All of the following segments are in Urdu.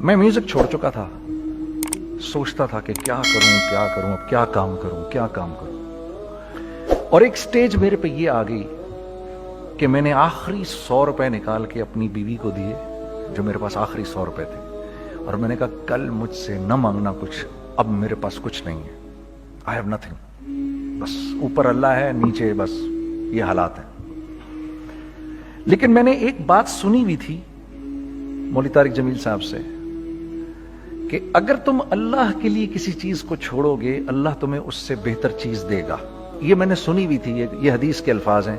میں میوزک چھوڑ چکا تھا, سوچتا تھا کہ کیا کروں, اب کیا کام کروں. اور ایک سٹیج میرے پہ یہ آ گئی کہ میں نے آخری 100 روپے نکال کے اپنی بیوی کو دیے, جو میرے پاس آخری 100 روپے تھے, اور میں نے کہا کل مجھ سے نہ مانگنا کچھ, اب میرے پاس کچھ نہیں ہے, I have nothing, بس اوپر اللہ ہے, نیچے بس یہ حالات ہیں. لیکن میں نے ایک بات سنی ہوئی تھی مولوی طارق جمیل صاحب سے کہ اگر تم اللہ کے لیے کسی چیز کو چھوڑو گے, اللہ تمہیں اس سے بہتر چیز دے گا. یہ میں نے سنی ہوئی تھی, یہ حدیث کے الفاظ ہیں.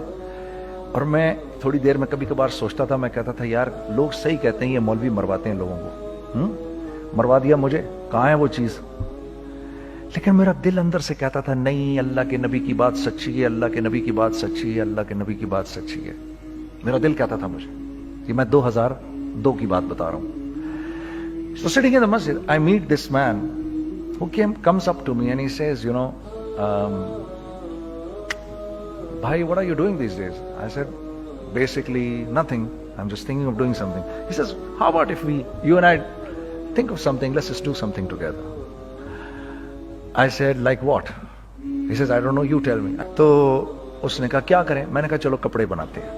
اور میں تھوڑی دیر میں کبھی کبھار سوچتا تھا, میں کہتا تھا یار لوگ صحیح کہتے ہیں, یہ مولوی مرواتے ہیں لوگوں کو, مروا دیا مجھے, کہاں ہے وہ چیز. لیکن میرا دل اندر سے کہتا تھا نہیں, اللہ کے نبی کی بات سچی ہے, اللہ کے نبی کی بات سچی ہے, اللہ کے نبی کی بات سچی ہے. میرا دل کہتا تھا مجھے, کہ میں 2002 کی بات بتا رہا ہوں. So sitting in the masjid, I meet this man who comes up to me and he says, you know, bhai, what are you doing these days? I said, basically nothing. I'm just thinking of doing something. He says, how about if you and I think of something, let's just do something together. I said, like what? He says, I don't know, you tell me. تو اس نے کہا کیا کریں؟ میں نے کہا چلو کپڑے بناتے ہیں.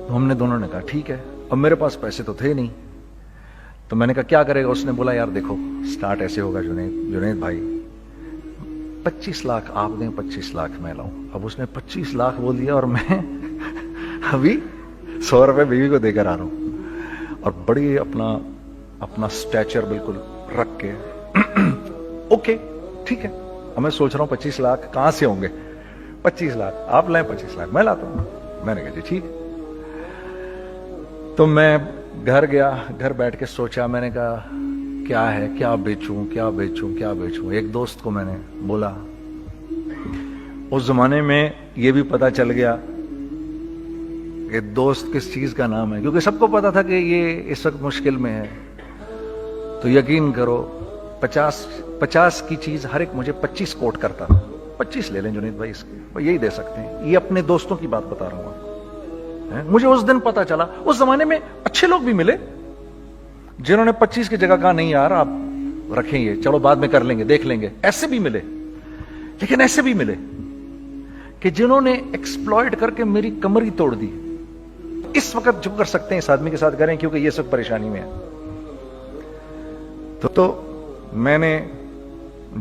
تو ہم نے دونوں نے کہا ٹھیک ہے. اب میرے پاس پیسے تو تھے نہیں, تو میں نے کہا کیا کرے گا؟ اس نے بولا یار دیکھو سٹارٹ ایسے ہوگا جنید بھائی, 25 لاکھ آپ دیں, 25 لاکھ میں لاؤں. اب اس نے 25 لاکھ بول دیا اور میں ابھی 100 روپے بیوی کو دے کر آ رہا ہوں, اور بڑی اپنا سٹیچر بالکل رکھ کے اوکے ٹھیک ہے. اب میں سوچ رہا ہوں 25 لاکھ کہاں سے ہوں گے, 25 لاکھ آپ لائیں, 25 لاکھ میں لاتا ہوں. میں نے کہا جی ٹھیک. تو میں گھر گیا, گھر بیٹھ کے سوچا, میں نے کہا کیا ہے, کیا بیچوں. ایک دوست کو میں نے بولا, اس زمانے میں یہ بھی پتا چل گیا کہ دوست کس چیز کا نام ہے, کیونکہ سب کو پتا تھا کہ یہ اس وقت مشکل میں ہے. تو یقین کرو 50 کی چیز ہر ایک مجھے 25 کوٹ کرتا تھا. 25 لے لیں جنید بھائی, اس کے یہی دے سکتے ہیں. یہ اپنے دوستوں کی بات بتا رہا ہوں. مجھے اس دن پتا چلا, اس زمانے میں اچھے لوگ بھی ملے جنہوں نے 25 کی جگہ کہا نہیں یار آپ رکھیں, یہ چلو بعد میں کر لیں گے, دیکھ لیں گے. ایسے بھی ملے, لیکن ایسے بھی ملے کہ جنہوں نے ایکسپلائٹ کر کے میری کمر ہی توڑ دی. اس وقت جو کر سکتے ہیں اس آدمی کے ساتھ کریں, کیونکہ یہ سب پریشانی میں ہے. تو میں نے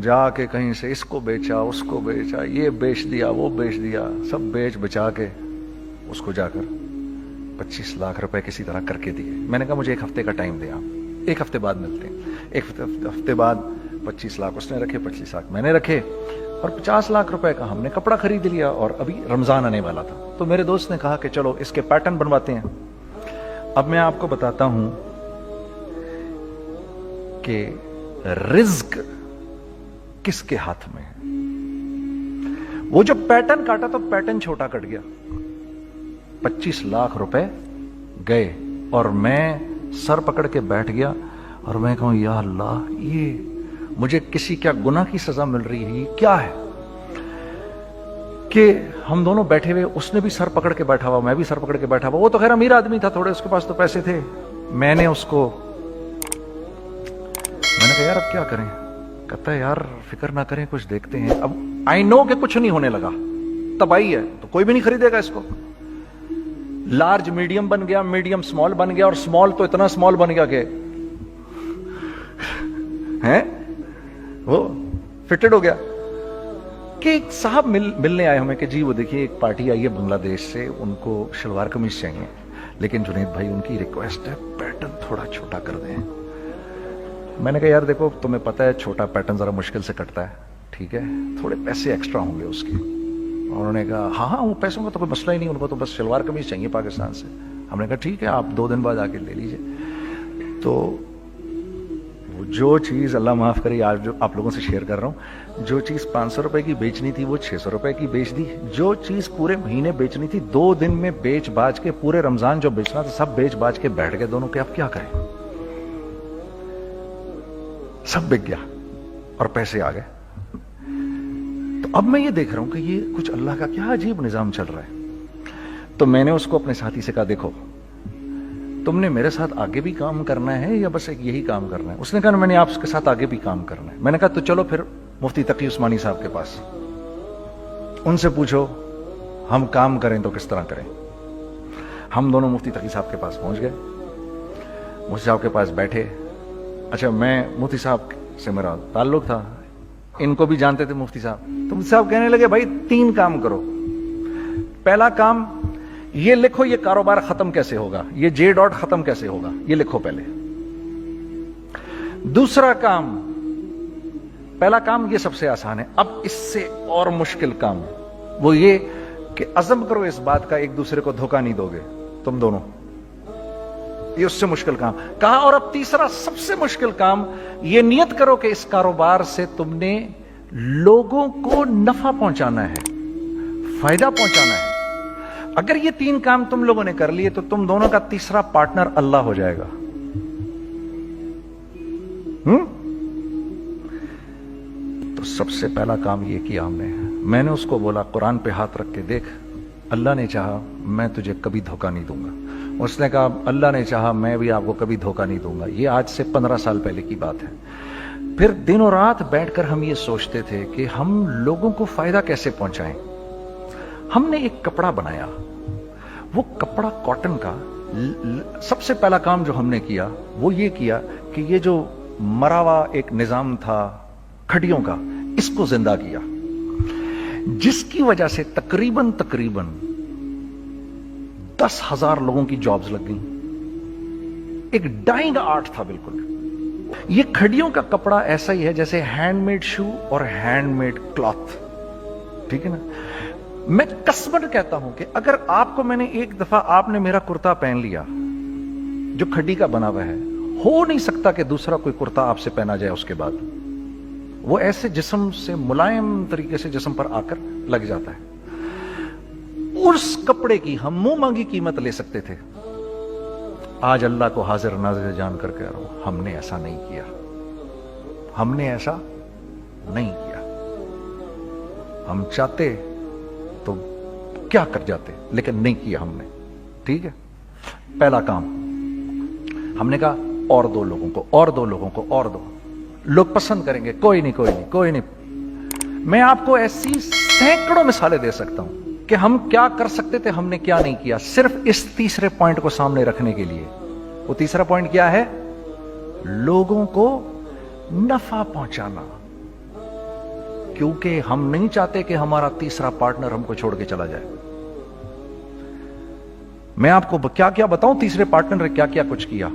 جا کے کہیں سے اس کو بیچا, اس کو بیچا, یہ بیچ دیا, وہ بیچ دیا, سب بیچ بچا کے اس کو جا کر 25 لاکھ روپے کسی طرح کر کے دیے. میں نے کہا مجھے 1 ہفتے کا ٹائم دیں, آپ 1 ہفتے بعد ملتے ہیں. 1 ہفتے بعد 25 لاکھ اس نے رکھے, 25 لاکھ میں نے رکھے, اور 50 لاکھ روپے کا ہم نے کپڑا خرید لیا. اور ابھی رمضان آنے والا تھا, تو میرے دوست نے کہا کہ چلو اس کے پیٹرن بنواتے ہیں. اب میں آپ کو بتاتا ہوں کہ رزق کس کے ہاتھ میں ہے. وہ جو پیٹرن کاٹا تو پیٹرن چھوٹا کٹ گیا, 25 لاکھ روپے گئے, اور میں سر پکڑ کے بیٹھ گیا اور میں کہوں یا اللہ, یہ مجھے کسی کیا گناہ کی سزا مل رہی ہے, یہ کیا ہے کہ ہم دونوں بیٹھے ہوئے, اس نے بھی سر پکڑ کے بیٹھا ہوا, میں بھی سر پکڑ کے بیٹھا ہوا. وہ تو خیر امیر آدمی تھا تھوڑے, اس کے پاس تو پیسے تھے. میں نے کہا یار اب کیا کریں. کہتا ہے یار فکر نہ کریں, کچھ دیکھتے ہیں. اب آئی نو کہ کچھ نہیں ہونے لگا, تباہی ہے, تو کوئی بھی نہیں خریدے گا اس کو. لارج میڈیم بن گیا, میڈیم سمال بن گیا, اور سمال تو اتنا سمال بن گیا کہ وہ فٹڈ ہو گیا. کہ ایک صاحب ملنے آئے ہمیں کہ جی وہ دیکھیے ایک پارٹی آئی ہے بنگلہ دیش سے, ان کو شلوار قمیض چاہیے, لیکن جنید بھائی ان کی ریکویسٹ ہے پیٹرن تھوڑا چھوٹا کر دیں. میں نے کہا یار دیکھو تمہیں پتا ہے چھوٹا پیٹرن ذرا مشکل سے کٹتا ہے, ٹھیک ہے تھوڑے پیسے ایکسٹرا ہوں گے اس کے. اور انہوں نے کہا ہاں وہ پیسوں کا تو کوئی مسئلہ ہی نہیں, ان کو تو بس شلوار قمیض چاہیے پاکستان سے. ہم نے کہا ٹھیک ہے آپ 2 دن بعد آ کے لے لیجئے. تو جو چیز اللہ معاف کرے آج جو آپ لوگوں سے شیئر کر رہا ہوں, جو چیز 500 روپے کی بیچنی تھی وہ 600 روپے کی بیچ دی. جو چیز پورے مہینے بیچنی تھی 2 دن میں بیچ باج کے, پورے رمضان جو بیچنا تھا سب بیچ باج کے بیٹھ گئے دونوں. کہ اب کیا کریں, سب بک گیا اور پیسے آ گئے. تو اب میں یہ دیکھ رہا ہوں کہ یہ کچھ اللہ کا کیا عجیب نظام چل رہا ہے. تو میں نے اس کو اپنے ساتھی سے کہا دیکھو تم نے میرے ساتھ آگے بھی کام کرنا ہے یا بس ایک یہی کام کرنا ہے؟ اس نے کہا میں نے آپ کے ساتھ آگے بھی کام کرنا ہے۔ میں نے کہا تو چلو پھر مفتی تقی عثمانی صاحب کے پاس، ان سے پوچھو ہم کام کریں تو کس طرح کریں۔ ہم دونوں مفتی تقی صاحب کے پاس پہنچ گئے، مفتی صاحب کے پاس بیٹھے۔ اچھا میں مفتی صاحب سے میرا تعلق تھا، ان کو بھی جانتے تھے مفتی صاحب، تو مفتی صاحب کہنے لگے بھائی 3 کام کرو۔ پہلا کام یہ لکھو یہ کاروبار ختم کیسے ہوگا، یہ جے ڈاٹ ختم کیسے ہوگا، یہ لکھو پہلے۔ دوسرا کام، پہلا کام یہ سب سے آسان ہے، اب اس سے اور مشکل کام وہ یہ کہ عزم کرو اس بات کا ایک دوسرے کو دھوکہ نہیں دو گے تم دونوں، یہ اس سے مشکل کام کہا۔ اور اب تیسرا سب سے مشکل کام، یہ نیت کرو کہ اس کاروبار سے تم نے لوگوں کو نفع پہنچانا ہے، فائدہ پہنچانا ہے۔ اگر یہ 3 کام تم لوگوں نے کر لیے تو تم دونوں کا تیسرا پارٹنر اللہ ہو جائے گا۔ تو سب سے پہلا کام یہ کیا ہم نے، میں نے اس کو بولا قرآن پہ ہاتھ رکھ کے دیکھ، اللہ نے چاہا میں تجھے کبھی دھوکہ نہیں دوں گا۔ اس نے کہا اللہ نے چاہا میں بھی آپ کو کبھی دھوکہ نہیں دوں گا۔ یہ آج سے 15 سال پہلے کی بات ہے۔ پھر دن و رات بیٹھ کر ہم یہ سوچتے تھے کہ ہم لوگوں کو فائدہ کیسے پہنچائیں۔ ہم نے ایک کپڑا بنایا، وہ کپڑا کاٹن کا۔ سب سے پہلا کام جو ہم نے کیا وہ یہ کیا کہ یہ جو مرا ہوا ایک نظام تھا کھڑیوں کا، اس کو زندہ کیا، جس کی وجہ سے تقریباً 10,000 لوگوں کی جابز لگ گئیں۔ ایک ڈائنگ آرٹ تھا بالکل۔ یہ کھڑیوں کا کپڑا ایسا ہی ہے جیسے ہینڈ میڈ شو اور ہینڈ میڈ کلاتھ، ٹھیک ہے نا۔ میں قسمن کہتا ہوں کہ اگر آپ کو میں نے ایک دفعہ آپ نے میرا کرتا پہن لیا جو کھڈی کا بنا ہوا ہے، ہو نہیں سکتا کہ دوسرا کوئی کرتا آپ سے پہنا جائے اس کے بعد۔ وہ ایسے جسم سے ملائم طریقے سے جسم پر آ کر لگ جاتا ہے۔ اس کپڑے کی ہم منہ مانگی قیمت لے سکتے تھے۔ آج اللہ کو حاضر ناظر جان کر کہہ رہا ہوں، ہم نے ایسا نہیں کیا، ہم نے ایسا نہیں کیا۔ ہم چاہتے تو کیا کر جاتے، لیکن نہیں کیا ہم نے، ٹھیک ہے۔ پہلا کام ہم نے کہا اور 2 لوگوں کو، اور 2 لوگوں کو، اور 2 لوگ پسند کریں گے، کوئی نہیں۔ میں آپ کو ایسی سینکڑوں مثالیں دے سکتا ہوں کہ ہم کیا کر سکتے تھے، ہم نے کیا نہیں کیا، صرف اس تیسرے پوائنٹ کو سامنے رکھنے کے لیے۔ وہ تیسرا پوائنٹ کیا ہے؟ لوگوں کو نفع پہنچانا، کیونکہ ہم نہیں چاہتے کہ ہمارا تیسرا پارٹنر ہم کو چھوڑ کے چلا جائے۔ میں آپ کو کیا کیا بتاؤں، تیسرے پارٹنر نے کیا کیا کچھ کیا۔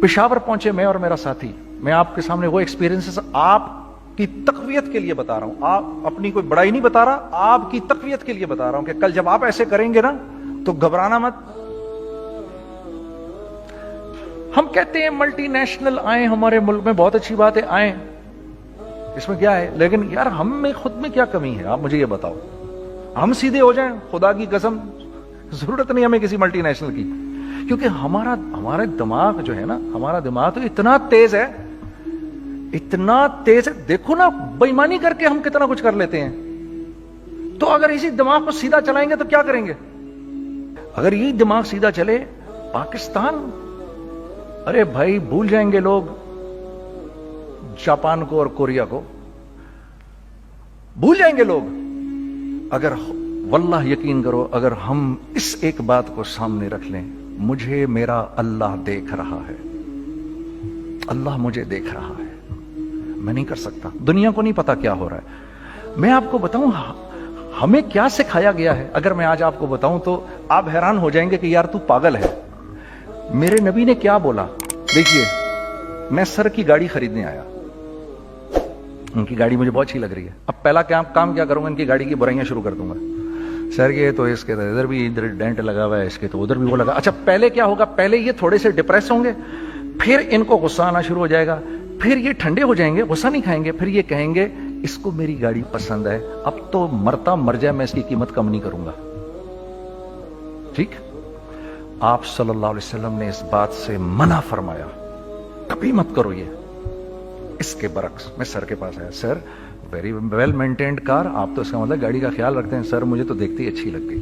پشاور پہنچے میں اور میرا ساتھی، میں آپ کے سامنے وہ ایکسپیرینسز آپ کی تقویت کے لیے بتا رہا ہوں، آپ اپنی کوئی بڑائی نہیں بتا رہا، آپ کی تقویت کے لیے بتا رہا ہوں کہ کل جب آپ ایسے کریں گے نا تو گھبرانا مت۔ ہم کہتے ہیں ملٹی نیشنل آئیں ہمارے ملک میں، بہت اچھی بات ہے، آئیں، اس میں کیا ہے، لیکن یار ہم میں خود میں کیا کمی ہے، آپ مجھے یہ بتاؤ۔ ہم سیدھے ہو جائیں، خدا کی قسم ضرورت نہیں ہمیں کسی ملٹی نیشنل کی، کیونکہ ہمارا دماغ جو ہے نا، ہمارا دماغ تو اتنا تیز ہے، دیکھو نا بے ایمانی کر کے ہم کتنا کچھ کر لیتے ہیں۔ تو اگر اسی دماغ کو سیدھا چلائیں گے تو کیا کریں گے؟ اگر یہی دماغ سیدھا چلے، پاکستان، ارے بھائی بھول جائیں گے لوگ جاپان کو اور کوریا کو، بھول جائیں گے لوگ۔ اگر واللہ یقین کرو، اگر ہم اس ایک بات کو سامنے رکھ لیں، مجھے میرا اللہ دیکھ رہا ہے، اللہ مجھے دیکھ رہا ہے، میں نہیں کر سکتا، دنیا کو نہیں پتا کیا ہو رہا ہے۔ میں آپ کو بتاؤں ہمیں کیا سکھایا گیا ہے، اگر میں آج آپ کو بتاؤں تو آپ حیران ہو جائیں گے کہ یار تو پاگل ہے۔ میرے نبی نے کیا بولا، دیکھیے میں سر کی گاڑی خریدنے آیا، ان کی گاڑی مجھے بہت اچھی لگ رہی ہے، اب پہلا کام کیا کروں گا، ان کی گاڑی کی برائیاں شروع کر دوں گا۔ سر یہ تو اس کے تو ادھر بھی ادھر ڈینٹ لگا ہوا ہے، اس کے تو ادھر بھی وہ لگا۔ اچھا پہلے کیا ہوگا، پہلے یہ تھوڑے سے ڈپریس ہوں گے، پھر ان کو غصہ آنا شروع ہو جائے گا، پھر یہ ٹھنڈے ہو جائیں گے، غصہ نہیں کھائیں گے، پھر یہ کہیں گے اس کو میری گاڑی پسند ہے، اب تو مرتا مر جائے میں اس کی قیمت کم نہیں کروں گا۔ ٹھیک، آپ صلی اللہ علیہ وسلم نے اس بات سے منع فرمایا، کبھی مت کرو یہ۔ اس کے برعکس میں سر کے پاس آیا، سر ویری ویل مینٹینڈ کار، آپ تو اس کا مطلب گاڑی کا خیال رکھتے ہیں۔ سر مجھے تو دیکھتے ہی اچھی لگ گئی،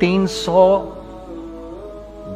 300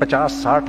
50, 60,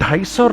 250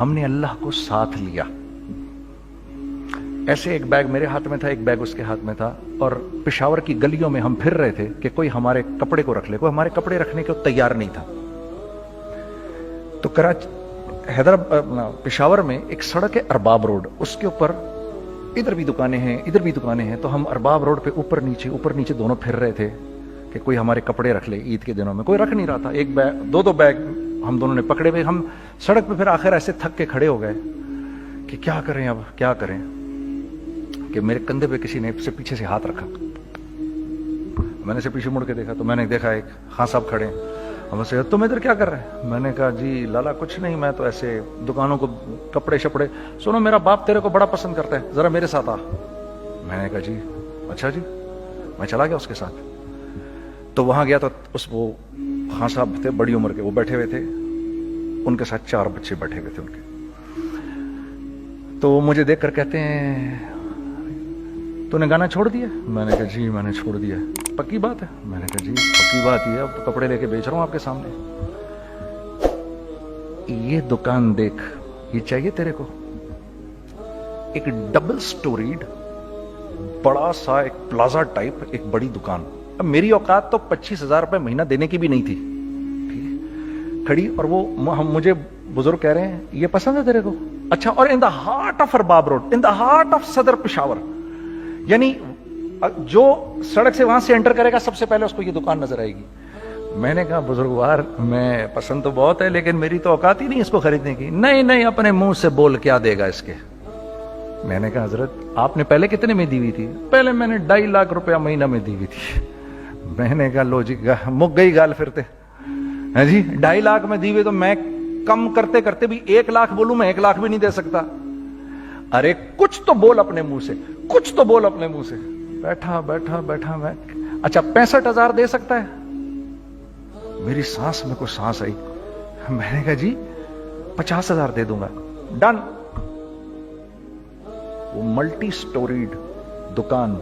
ہم نے اللہ کو ساتھ لیا. ایسے ایک بیگ میرے ہاتھ میں تھا, ایک بیگ اس کے ہاتھ میں تھا, اور پشاور کی گلیوں میں ہم پھر رہے تھے کہ کوئی ہمارے کپڑے کو رکھ لے. کوئی ہمارے کپڑے رکھنے کو تیار نہیں تھا. تو پشاور میں ایک سڑک ہے ارباب روڈ, اس کے اوپر ادھر بھی دکانیں ہیں ادھر بھی دکانیں ہیں. تو ہم ارباب روڈ پہ اوپر نیچے دونوں پھر رہے تھے کہ کوئی ہمارے کپڑے رکھ لے. عید کے دنوں میں کوئی رکھ نہیں رہا تھا. ایک بیگ, دو بیگ ہم دونوں نے پکڑے ہوئے. ہم سڑک پہ پھر آخر ایسے تھک کے کھڑے ہو گئے کہ کیا کریں, اب کیا کریں, کہ میرے کندھے پہ کسی نے سے پیچھے سے ہاتھ رکھا. میں نے سے پیچھے مڑ کے دیکھا تو میں نے دیکھا ایک خان صاحب کھڑے ہیں. ہم سے تم ادھر کیا کر رہے ہیں؟ میں نے کہا جی لالا کچھ نہیں, میں تو ایسے دکانوں کو کپڑے شپڑے. سنو میرا باپ تیرے کو بڑا پسند کرتا ہے, ذرا میرے ساتھ آ. میں نے کہا جی اچھا جی. میں چلا گیا اس کے ساتھ. تو وہاں گیا تو وہ خان صاحب تھے بڑی عمر کے, وہ بیٹھے ہوئے تھے, ان کے ساتھ 4 بچے بیٹھے ہوئے تھے ان کے. تو وہ مجھے دیکھ کر کہتے ہیں تو نے گانا چھوڑ دیا؟ میں نے کہا جی میں نے چھوڑ دیا. پکی بات ہے؟ میں نے کہا جی پکی بات یہ, اب تو کپڑے لے کے بیچ رہا ہوں آپ کے سامنے. یہ دکان دیکھ, یہ چاہیے تیرے کو؟ ایک ڈبل سٹوریڈ بڑا سا ایک پلازا ٹائپ ایک بڑی دکان. اب میری اوقات تو 25,000 روپے مہینہ دینے کی بھی نہیں تھی کھڑی. اور وہ مجھے بزرگ کہہ رہے ہیں یہ پسند ہے تیرے کو؟ اچھا. اور in the heart of Arbab road, in the heart of Saddar Peshawar, یعنی جو سڑک سے وہاں سے انٹر کرے گا سب سے پہلے اس کو یہ دکان نظر آئے گی. میں نے کہا بزرگوار میں پسند تو بہت ہے لیکن میری تو اوقات ہی نہیں اس کو خریدنے کی. نہیں اپنے منہ سے بول کیا دے گا اس کے. میں نے کہا حضرت آپ نے پہلے کتنے میں دی ہوئی تھی؟ پہلے میں نے 2.5 لاکھ روپیہ مہینہ میں دی ہوئی تھی. میں نے کہا لو جی مک گئی گال پھرتے ہیں جی. 2.5 لاکھ میں دی ہوئی تو میں کم کرتے کرتے بھی 1 لاکھ بولوں, میں 1 لاکھ بھی نہیں دے سکتا. ارے کچھ تو بول اپنے منہ سے, کچھ تو بول اپنے منہ سے. بیٹھا میں اچھا 65,000 دے سکتا ہے؟ میری سانس میں کوئی سانس آئی. میں نے کہا جی 50,000 دے دوں گا. ڈن. وہ ملٹی سٹوریڈ دکان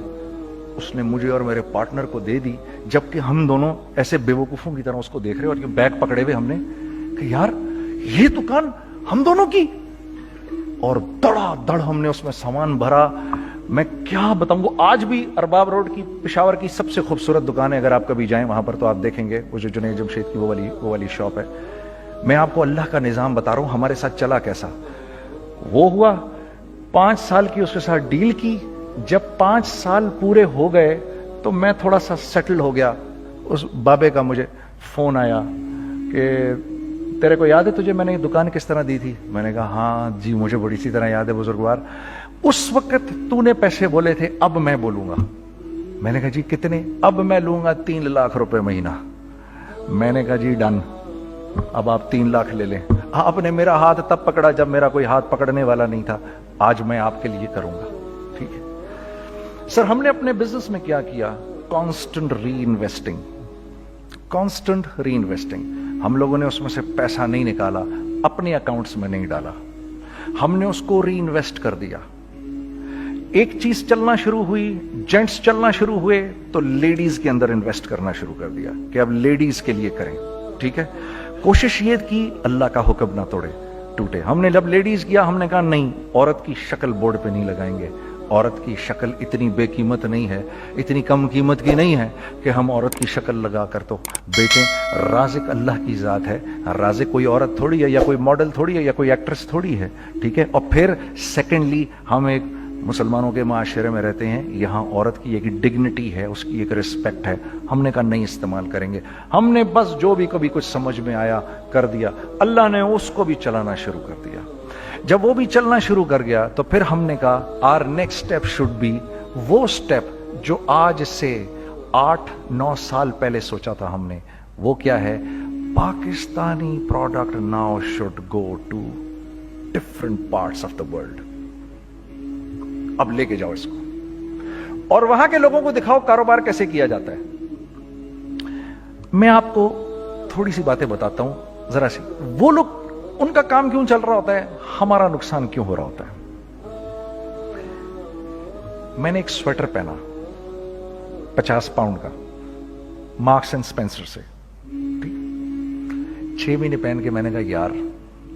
اس نے مجھے اور میرے پارٹنر کو دے دی, جبکہ ہم دونوں ایسے بیوقوفوں کی طرح اس کو دیکھ رہے, اور یہ بیگ پکڑے ہوئے ہم نے کہ یار یہ دکان ہم دونوں کی. اور دڑا دڑ ہم نے اس میں سامان بھرا. میں کیا بتاؤں, وہ آج بھی ارباب روڈ کی پشاور کی سب سے خوبصورت دکان ہے. اگر آپ کبھی جائیں وہاں پر تو آپ دیکھیں گے وہ جو جنید جمشید کی وہ والی شاپ ہے. میں آپ کو اللہ کا نظام بتا رہا ہوں ہمارے ساتھ چلا کیسا. وہ ہوا 5 سال کی اس کے ساتھ ڈیل کی. جب 5 سال پورے ہو گئے تو میں تھوڑا سا سیٹل ہو گیا. اس بابے کا مجھے فون آیا کہ تیرے کو یاد ہے تجھے میں نے یہ دکان کس طرح دی تھی؟ میں نے کہا ہاں جی مجھے بڑی سی طرح یاد ہے بزرگوار. اس وقت تو نے پیسے بولے تھے, اب میں بولوں گا. میں نے کہا جی کتنے؟ اب میں لوں گا 3 لاکھ روپے مہینہ. میں نے کہا جی ڈن, اب آپ 3 لاکھ لے لیں. آپ نے میرا ہاتھ تب پکڑا جب میرا کوئی ہاتھ پکڑنے والا نہیں تھا. آج میں آپ کے لیے کروں گا. ٹھیک ہے سر. ہم نے اپنے بزنس میں کیا کیا؟ کانسٹنٹ ری انویسٹنگ. ہم لوگوں نے اس میں سے پیسہ نہیں نکالا, اپنے اکاؤنٹس میں نہیں ڈالا, ہم نے اس کو ری انویسٹ کر دیا. ایک چیز چلنا شروع ہوئی, جینٹس چلنا شروع ہوئے تو لیڈیز کے اندر انویسٹ کرنا شروع کر دیا کہ اب لیڈیز کے لیے کریں. ٹھیک ہے. کوشش یہ کی اللہ کا حکم نہ ٹوٹے. ہم نے جب لیڈیز کیا ہم نے کہا نہیں, عورت کی شکل بورڈ پہ نہیں لگائیں گے. عورت کی شکل اتنی بے قیمت نہیں ہے, اتنی کم قیمت کی نہیں ہے کہ ہم عورت کی شکل لگا کر تو بیچیں. رازق اللہ کی ذات ہے. رازق کوئی عورت تھوڑی ہے, یا کوئی ماڈل تھوڑی ہے, یا کوئی ایکٹریس تھوڑی ہے. ٹھیک ہے. اور پھر سیکنڈلی ہم ایک مسلمانوں کے معاشرے میں رہتے ہیں, یہاں عورت کی ایک ڈگنیٹی ہے, اس کی ایک رسپیکٹ ہے. ہم نے کہا نہیں استعمال کریں گے. ہم نے بس جو بھی کبھی کچھ سمجھ میں آیا کر دیا. اللہ نے اس کو بھی چلانا شروع کر دیا. جب وہ بھی چلنا شروع کر گیا تو پھر ہم نے کہا our next step should be, وہ اسٹیپ جو آج سے 8-9 سال پہلے سوچا تھا ہم نے, وہ کیا ہے؟ Pakistani product now should go to different parts of the world. اب لے کے جاؤ اس کو, اور وہاں کے لوگوں کو دکھاؤ کاروبار کیسے کیا جاتا ہے. میں آپ کو تھوڑی سی باتیں بتاتا ہوں ذرا سی. وہ لوگ ان کا کام کیوں چل رہا ہوتا ہے, ہمارا نقصان کیوں ہو رہا ہوتا ہے. میں نے ایک سویٹر پہنا 50 پاؤنڈ کا, مارکس اینڈ اسپینسر سے. 6 مہینے پہن کے میں نے کہا یار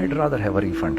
I'd rather have a refund।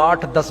8-10